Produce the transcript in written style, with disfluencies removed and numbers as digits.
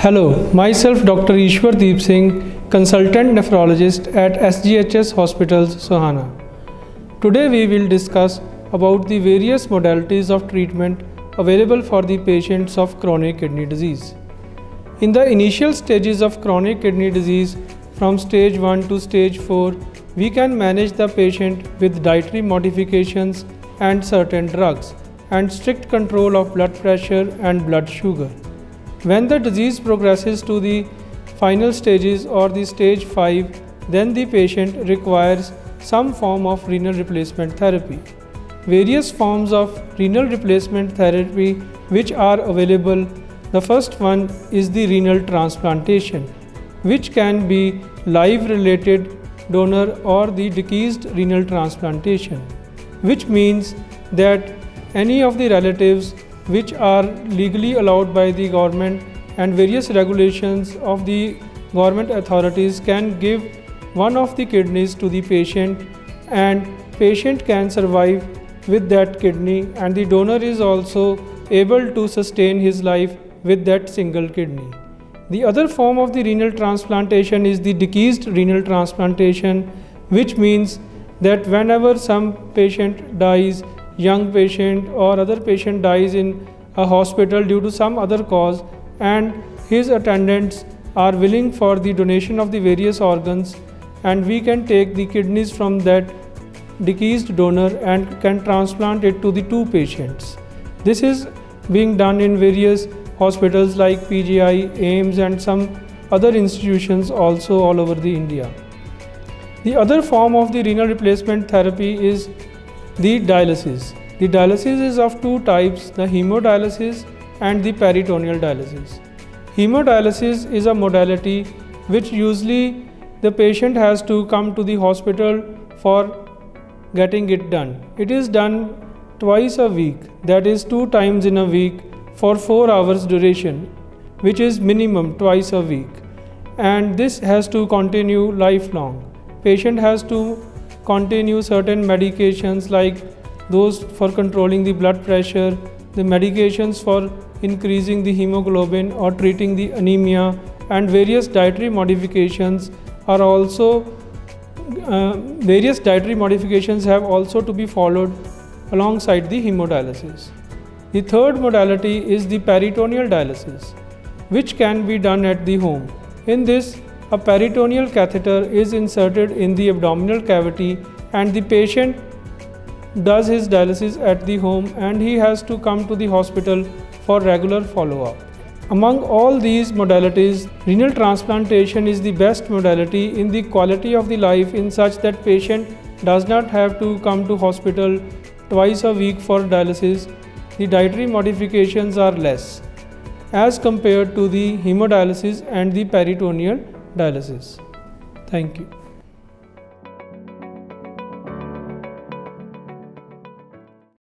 Hello, myself Dr. Ishwardip Singh, consultant nephrologist at SGHS Hospitals, Sohana. Today we will discuss about the various modalities of treatment available for the patients of chronic kidney disease. In the initial stages of chronic kidney disease, from stage 1 to stage 4, we can manage the patient with dietary modifications and certain drugs and strict control of blood pressure and blood sugar. When the disease progresses to the final stages or the stage 5, then the patient requires some form of renal replacement therapy. Various forms of renal replacement therapy which are available. The first one is the renal transplantation, which can be live related donor or the deceased renal transplantation, which means that any of the relatives which are legally allowed by the government and various regulations of the government authorities can give one of the kidneys to the patient, and patient can survive with that kidney, and the donor is also able to sustain his life with that single kidney. The other form of the renal transplantation is the deceased renal transplantation, which means that whenever some patient dies, young patient or other patient dies in a hospital due to some other cause, and his attendants are willing for the donation of the various organs, and we can take the kidneys from that deceased donor and can transplant it to the two patients. This is being done in various hospitals like PGI, AIIMS and some other institutions also all over the India. The other form of the renal replacement therapy is the dialysis. The dialysis is of two types, the hemodialysis and the peritoneal dialysis. Hemodialysis is a modality which usually the patient has to come to the hospital for getting it done. It is done twice a week, that is 2 times in a week for 4 hours duration, which is minimum twice a week, and this has to continue lifelong. Patient has to continue certain medications like those for controlling the blood pressure, the medications for increasing the hemoglobin or treating the anemia, and various dietary modifications are also have also to be followed alongside the hemodialysis. The third modality is the peritoneal dialysis, which can be done at the home. In this, a peritoneal catheter is inserted in the abdominal cavity, and the patient does his dialysis at the home, and he has to come to the hospital for regular follow-up. Among all these modalities, renal transplantation is the best modality in the quality of the life, in such that patient does not have to come to hospital twice a week for dialysis. The dietary modifications are less as compared to the hemodialysis and the peritoneal dialysis. Thank you.